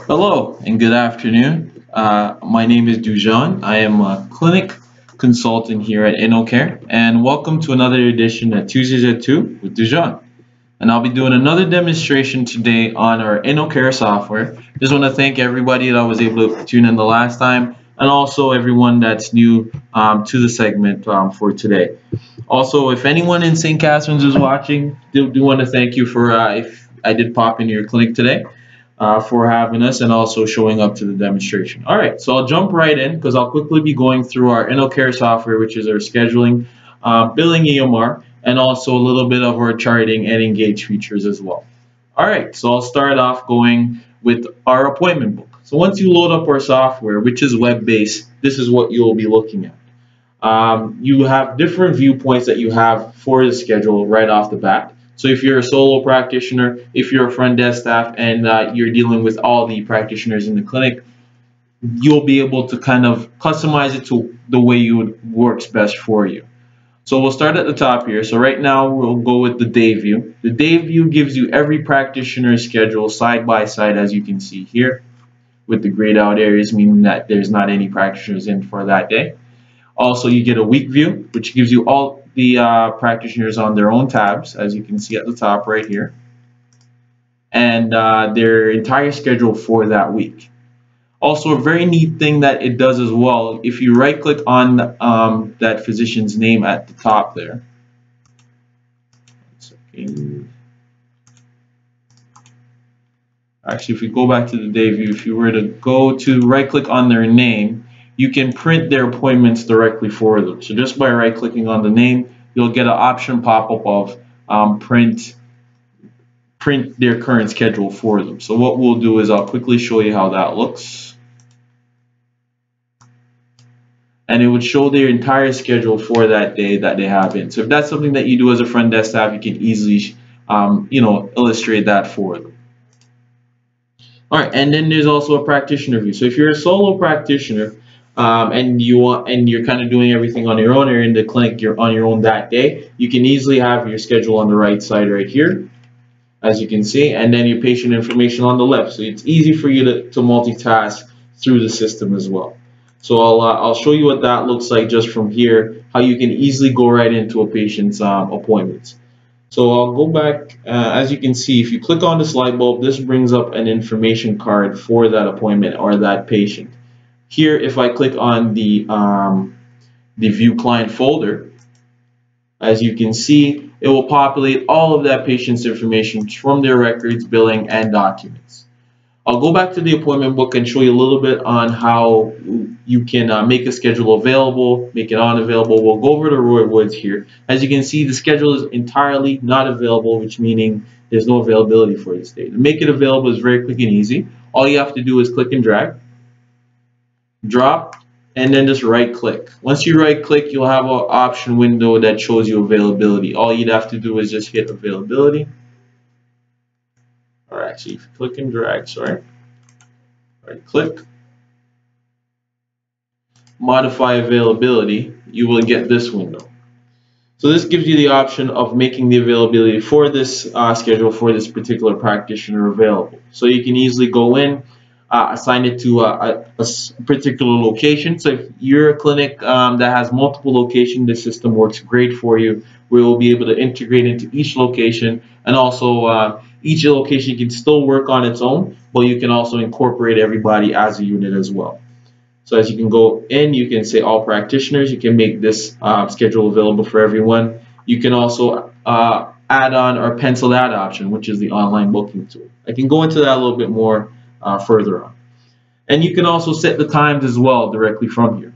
Hello and good afternoon. My name is Dujon. I am a clinic consultant here at InnoCare, and welcome to another edition at Tuesdays at 2 with Dujon. And I'll be doing another demonstration today on our InnoCare software. Just want to thank everybody that was able to tune in the last time, and also everyone that's new to the segment for today. Also, if anyone in St. Catharines is watching, do want to thank you for if I did pop into your clinic today. For having us and also showing up to the demonstration. All right, so I'll jump right in because I'll quickly be going through our InnoCare software, which is our scheduling, billing EMR, and also a little bit of our charting and engage features as well. All right, so I'll start off going with our appointment book. So once you load up our software, which is web-based, this is what you'll be looking at. You have different viewpoints that you have for the schedule right off the bat. So if you're a solo practitioner, if you're a front desk staff, and you're dealing with all the practitioners in the clinic, you'll be able to kind of customize it to the way works best for you. So we'll start at the top here. So right now we'll go with the day view. The day view gives you every practitioner's schedule side by side, as you can see here, with the grayed out areas, meaning that there's not any practitioners in for that day. Also, you get a week view, which gives you all the practitioners on their own tabs, as you can see at the top right here, and their entire schedule for that week. Also, a very neat thing that it does as well, if you right click on that physician's name at the top there. Actually, if we go back to the day view, if you were to go to right click on their name, you can print their appointments directly for them. So just by right clicking on the name, you'll get an option pop up of print their current schedule for them. So what we'll do is I'll quickly show you how that looks. And it would show their entire schedule for that day that they have in. So if that's something that you do as a front desk staff, you can easily illustrate that for them. All right, and then there's also a practitioner view. So if you're a solo practitioner, and you're kind of doing everything on your own, or in the clinic you're on your own that day, you can easily have your schedule on the right side right here, as you can see, and then your patient information on the left. So it's easy for you to multitask through the system as well. So I'll show you what that looks like just from here, how you can easily go right into a patient's appointments. So I'll go back, as you can see, if you click on this light bulb, this brings up an information card for that appointment or that patient. Here, if I click on the View Client folder, as you can see, it will populate all of that patient's information from their records, billing, and documents. I'll go back to the appointment book and show you a little bit on how you can make a schedule available, make it unavailable. We'll go over to Roy Woods here. As you can see, the schedule is entirely not available, which meaning there's no availability for this day. To make it available is very quick and easy. All you have to do is click and drag, drop, and then just right click. Once you right click, you'll have an option window that shows you availability. All you'd have to do is just hit availability. Or actually, if you click and drag, sorry, right click, modify availability, you will get this window. So this gives you the option of making the availability for this schedule for this particular practitioner available. So you can easily go in, assign it to a particular location. So if you're a clinic that has multiple locations, the system works great for you. We will be able to integrate into each location, and also each location can still work on its own, but you can also incorporate everybody as a unit as well. So as you can go in, you can say all practitioners. You can make this schedule available for everyone. You can also add on or pencil that option, which is the online booking tool. I can go into that a little bit more further on. And you can also set the times as well directly from here.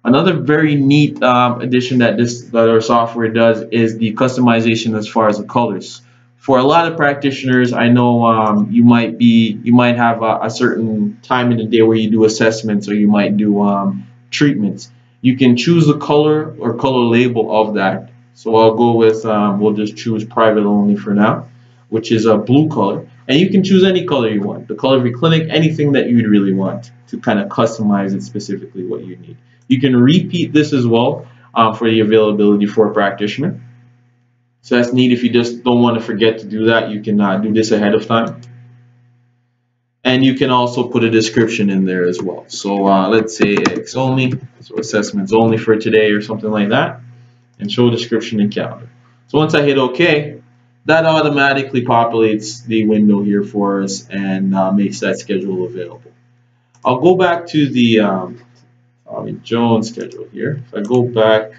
Another very neat addition that our software does is the customization as far as the colors. For a lot of practitioners, I know you might have a certain time in the day where you do assessments, or you might do treatments. You can choose the color or color label of that. So I'll go with we'll just choose private only for now, which is a blue color. And you can choose any color you want, the color of your clinic, anything that you'd really want to kind of customize it specifically what you need. You can repeat this as well for the availability for a practitioner. So that's neat. If you just don't want to forget to do that, you can do this ahead of time. And you can also put a description in there as well. So let's say X only, so assessments only for today or something like that, and show description and calendar. So once I hit OK, that automatically populates the window here for us and makes that schedule available. I'll go back to the Tommy Jones schedule here. If I go back,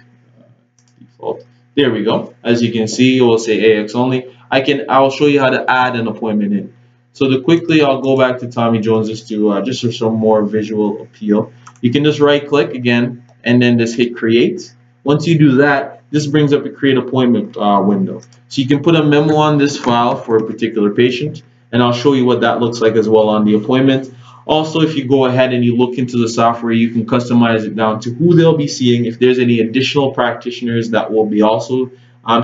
default, there we go. As you can see, it will say AX only. I'll show you how to add an appointment in. So to quickly, I'll go back to Tommy Jones just for some more visual appeal. You can just right click again and then just hit create. Once you do that, this brings up a create appointment window. So you can put a memo on this file for a particular patient, and I'll show you what that looks like as well on the appointment. Also, if you go ahead and you look into the software, you can customize it down to who they'll be seeing. If there's any additional practitioners that will be also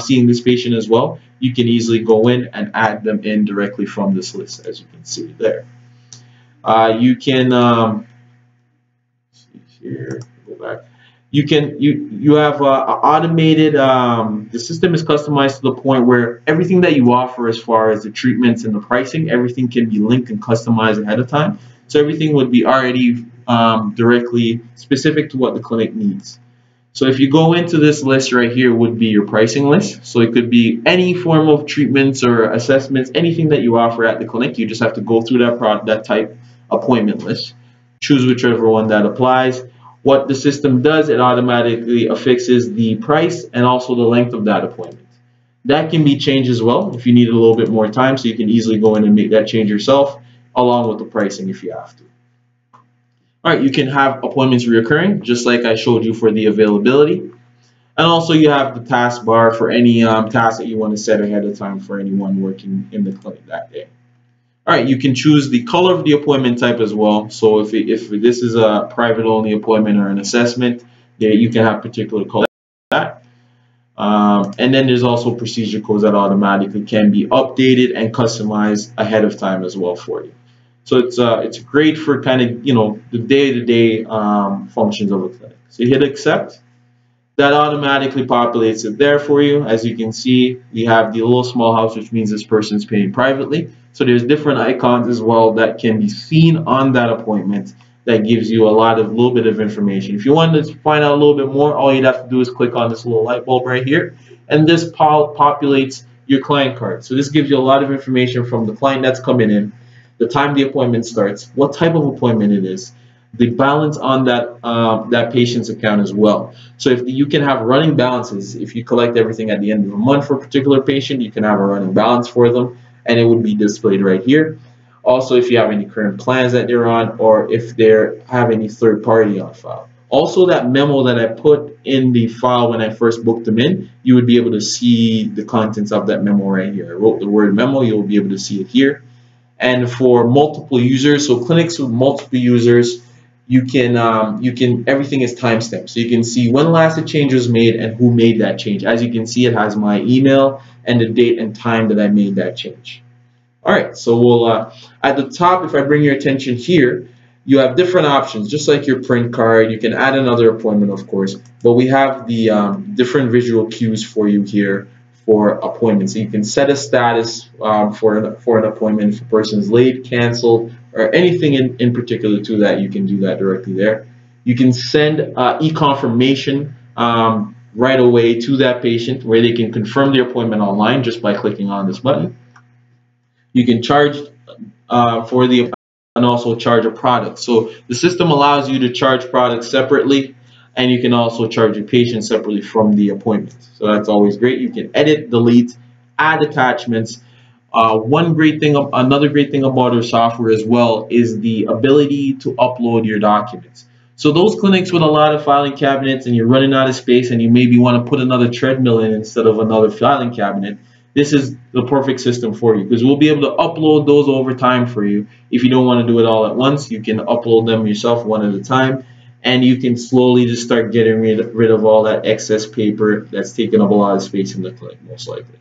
seeing this patient as well, you can easily go in and add them in directly from this list, as you can see there. You can see here, go back. You have automated. The system is customized to the point where everything that you offer, as far as the treatments and the pricing, everything can be linked and customized ahead of time. So everything would be already directly specific to what the clinic needs. So if you go into this list right here, would be your pricing list. So it could be any form of treatments or assessments, anything that you offer at the clinic. You just have to go through that type appointment list, choose whichever one that applies. What the system does, it automatically affixes the price and also the length of that appointment. That can be changed as well if you need a little bit more time, so you can easily go in and make that change yourself, along with the pricing if you have to. All right, you can have appointments reoccurring, just like I showed you for the availability. And also you have the task bar for any task that you want to set ahead of time for anyone working in the clinic that day. All right, you can choose the color of the appointment type as well. So if this is a private only appointment or an assessment, you can have particular color like that. And then there's also procedure codes that automatically can be updated and customized ahead of time as well for you. So it's great for kind of, the day-to-day functions of a clinic. So you hit accept. That automatically populates it there for you. As you can see, we have the little small house, which means this person's paying privately. So there's different icons as well that can be seen on that appointment that gives you a little bit of information. If you wanted to find out a little bit more, all you'd have to do is click on this little light bulb right here, and this populates your client card. So this gives you a lot of information from the client that's coming in, the time the appointment starts, what type of appointment it is, the balance on that patient's account as well. So if you can have running balances, if you collect everything at the end of a month for a particular patient, you can have a running balance for them, and it would be displayed right here. Also, if you have any current plans that they're on, or if they have any third party on file. Also, that memo that I put in the file when I first booked them in, you would be able to see the contents of that memo right here. I wrote the word memo, you'll be able to see it here. And for multiple users, so clinics with multiple users, you can everything is timestamped, so you can see when last a change was made and who made that change. As you can see, it has my email and the date and time that I made that change. All right, so we'll at the top, if I bring your attention here, you have different options, just like your print card. You can add another appointment, of course, but we have the different visual cues for you here for appointments. So you can set a status for an appointment if a person's late, canceled, or anything in particular to that. You can do that directly there. You can send e-confirmation right away to that patient, where they can confirm their appointment online just by clicking on this button. You can charge for the and also charge a product. So the system allows you to charge products separately, and you can also charge your patient separately from the appointment. So that's always great. You can edit, delete, add attachments. Another great thing about our software as well is the ability to upload your documents. So those clinics with a lot of filing cabinets and you're running out of space and you maybe want to put another treadmill in instead of another filing cabinet, this is the perfect system for you, because we'll be able to upload those over time for you. If you don't want to do it all at once, you can upload them yourself one at a time, and you can slowly just start getting rid of all that excess paper that's taking up a lot of space in the clinic, most likely.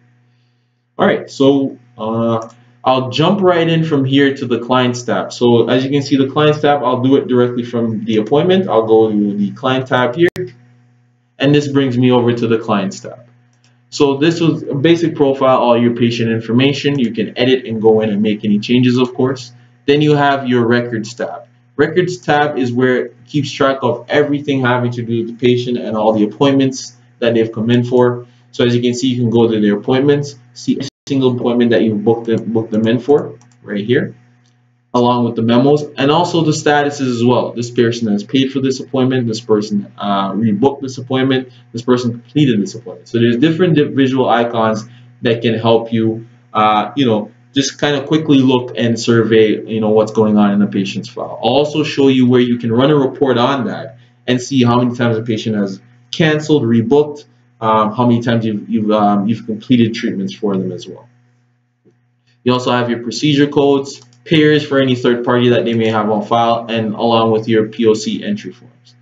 All right, so I'll jump right in from here to the Clients tab. So as you can see, the Clients tab, I'll do it directly from the appointment. I'll go to the Client tab here, and this brings me over to the Clients tab. So this was a basic profile, all your patient information. You can edit and go in and make any changes, of course. Then you have your records tab. Records tab is where it keeps track of everything having to do with the patient and all the appointments that they've come in for. So as you can see, you can go to their appointments, see every single appointment that you've booked them in for right here, along with the memos and also the statuses as well. This person has paid for this appointment, this person rebooked this appointment, this person completed this appointment. So there's different visual icons that can help you, just kind of quickly look and survey, what's going on in the patient's file. I'll also show you where you can run a report on that and see how many times a patient has canceled, rebooked, how many times you've completed treatments for them as well. You also have your procedure codes, payers for any third party that they may have on file, and along with your POC entry forms.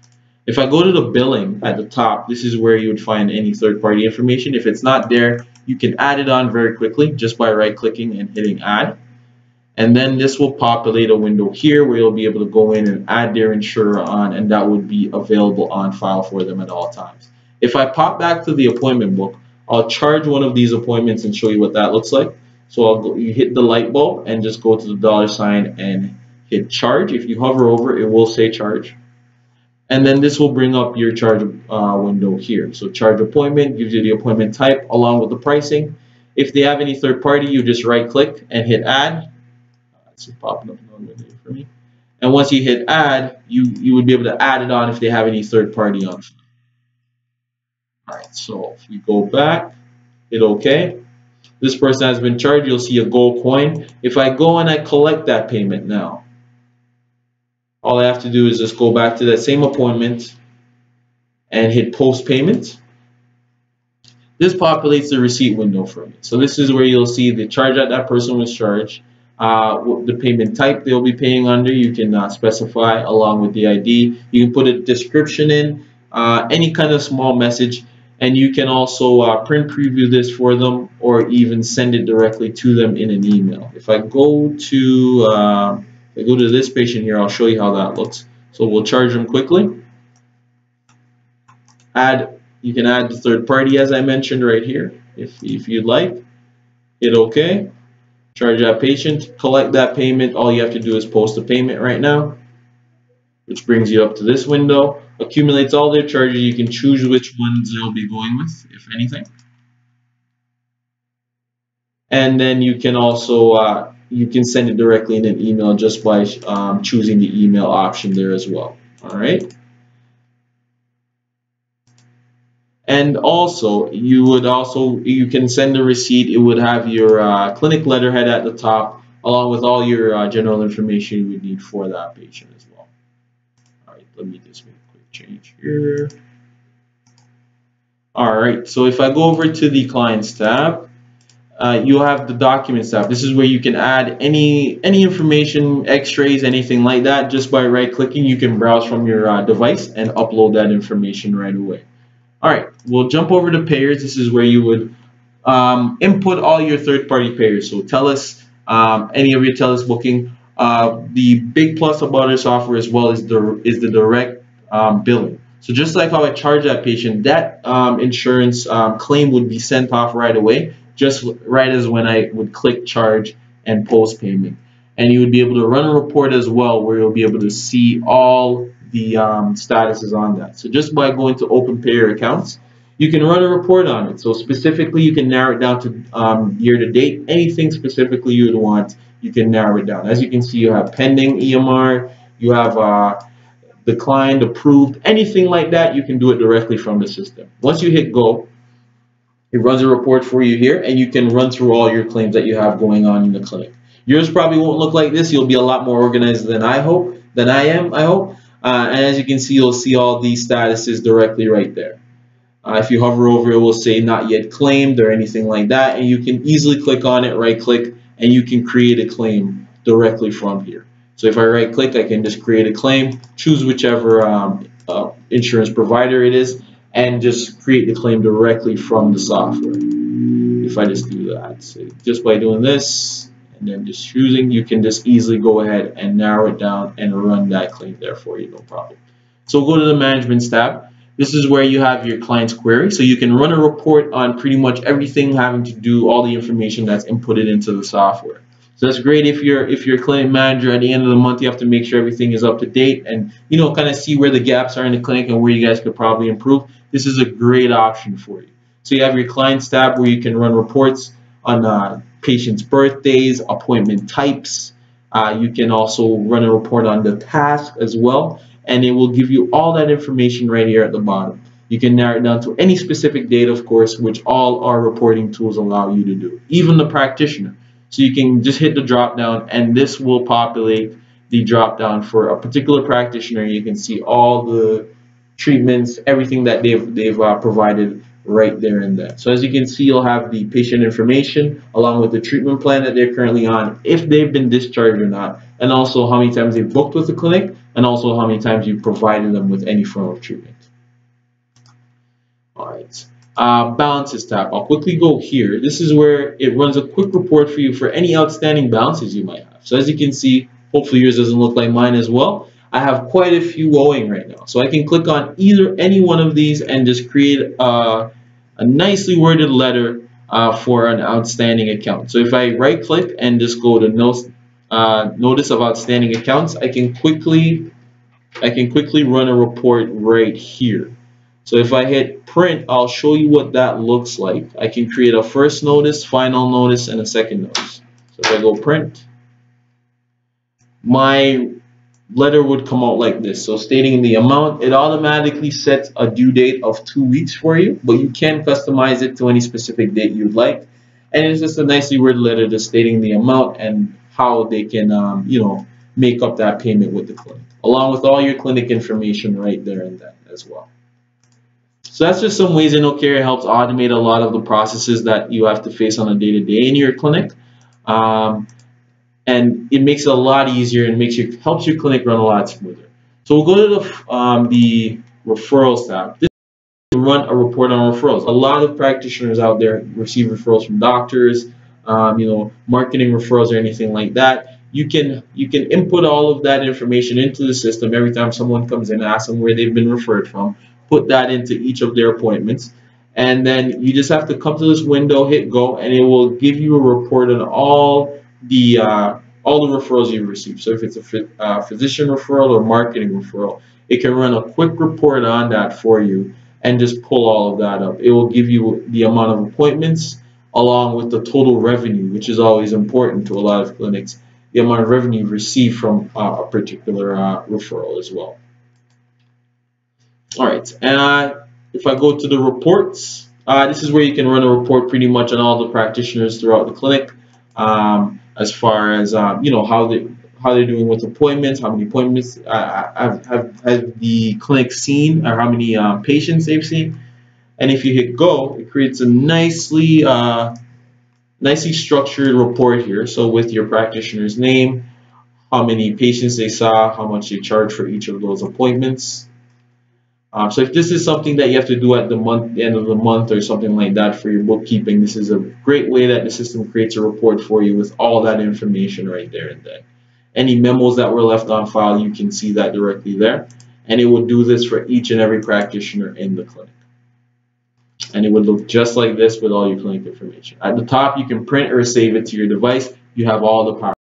If I go to the billing at the top, this is where you would find any third party information. If it's not there, you can add it on very quickly just by right clicking and hitting add. And then this will populate a window here where you'll be able to go in and add their insurer on, and that would be available on file for them at all times. If I pop back to the appointment book, I'll charge one of these appointments and show you what that looks like. So you hit the light bulb and just go to the $ and hit charge. If you hover over, it will say charge. And then this will bring up your charge window here. So charge appointment gives you the appointment type along with the pricing. If they have any third party, you just right click and hit add. It's popping up for me. And once you hit add, you would be able to add it on if they have any third party on. All right, so if we go back, hit OK. This person has been charged. You'll see a gold coin. If I go and I collect that payment now, all I have to do is just go back to that same appointment and hit post payment. This populates the receipt window for me. So this is where you'll see the charge that person was charged, the payment type they'll be paying under. You can specify along with the ID. You can put a description in, any kind of small message. And you can also print preview this for them or even send it directly to them in an email. If I go to this patient here, I'll show you how that looks. So we'll charge them quickly. You can add the third party as I mentioned right here if you'd like. Hit OK. Charge that patient. Collect that payment. All you have to do is post the payment right now, which brings you up to this window. Accumulates all their charges. You can choose which ones they'll be going with, if anything. And then you can also you can send it directly in an email just by choosing the email option there as well. All right. And also you can send a receipt. It would have your clinic letterhead at the top, along with all your general information you would need for that patient as well. All right. Let me just make a quick change here. All right. So if I go over to the Clients tab, you have the Documents tab. This is where you can add any information, X-rays, anything like that. Just by right-clicking, you can browse from your device and upload that information right away. All right, we'll jump over to Payers. This is where you would input all your third-party payers. So TELUS, any of your TELUS booking. The big plus about our software as well is the direct billing. So just like how I charge that patient, that insurance claim would be sent off right away, just right as when I would click charge and post payment. And you would be able to run a report as well where you'll be able to see all the statuses on that. So just by going to open payer accounts, you can run a report on it. So specifically, you can narrow it down to year to date. Anything specifically you would want, you can narrow it down. As you can see, you have pending EMR, you have declined, approved, anything like that, you can do it directly from the system. Once you hit go, it runs a report for you here, and you can run through all your claims that you have going on in the clinic. Yours probably won't look like this. You'll be a lot more organized than I am, I hope. And as you can see, you'll see all these statuses directly right there. If you hover over, it will say not yet claimed or anything like that, and you can easily click on it, right click, and you can create a claim directly from here. So if I right click, I can just create a claim, choose whichever insurance provider it is, and just create the claim directly from the software. If I just do that, so just by doing this and then just choosing, you can just easily go ahead and narrow it down and run that claim there for you, no problem. So go to the Management tab. This is where you have your client's query, so you can run a report on pretty much everything having to do all the information that's inputted into the software. So that's great if you're a clinic manager. At the end of the month, you have to make sure everything is up to date and kind of see where the gaps are in the clinic and where you guys could probably improve. This is a great option for you. So you have your clients tab where you can run reports on patients' birthdays, appointment types. You can also run a report on the task as well, and it will give you all that information right here at the bottom. You can narrow it down to any specific date, of course, which all our reporting tools allow you to do, even the practitioner. So you can just hit the drop down and this will populate the drop down for a particular practitioner. You can see all the treatments, everything that they've provided right there and then. So as you can see, you'll have the patient information along with the treatment plan that they're currently on, if they've been discharged or not, and also how many times they've booked with the clinic, and also how many times you've provided them with any form of treatment. All right. Balances tab. I'll quickly go here. This is where it runs a quick report for you for any outstanding balances you might have. So as you can see, hopefully yours doesn't look like mine as well. I have quite a few owing right now. So I can click on any one of these and just create a nicely worded letter for an outstanding account. So if I right click and just go to notice of outstanding accounts, I can quickly run a report right here. So if I hit print, I'll show you what that looks like. I can create a first notice, final notice, and a second notice. So if I go print, my letter would come out like this. So stating the amount, it automatically sets a due date of 2 weeks for you, but you can customize it to any specific date you'd like. And it's just a nicely worded letter just stating the amount and how they can, make up that payment with the clinic, along with all your clinic information right there and then as well. So that's just some ways InnoCare helps automate a lot of the processes that you have to face on a day-to-day in your clinic. And it makes it a lot easier and helps your clinic run a lot smoother. So we'll go to the referrals tab. This is to run a report on referrals. A lot of practitioners out there receive referrals from doctors, marketing referrals or anything like that. You can input all of that information into the system every time someone comes in and asks them where they've been referred from. Put that into each of their appointments, and then you just have to come to this window, hit go, and it will give you a report on all the referrals you've received. So if it's a physician referral or marketing referral, it can run a quick report on that for you and just pull all of that up. It will give you the amount of appointments along with the total revenue, which is always important to a lot of clinics, the amount of revenue received from a particular referral as well. All right, and if I go to the reports, this is where you can run a report pretty much on all the practitioners throughout the clinic, as far as how they're doing with appointments, how many appointments have the clinic seen, or how many patients they've seen. And if you hit go, it creates a nicely structured report here. So with your practitioner's name, how many patients they saw, how much they charge for each of those appointments. So if this is something that you have to do at the end of the month or something like that for your bookkeeping, this is a great way that the system creates a report for you with all that information right there and then. Any memos that were left on file, you can see that directly there. And it would do this for each and every practitioner in the clinic. And it would look just like this with all your clinic information. At the top, you can print or save it to your device. You have all the power.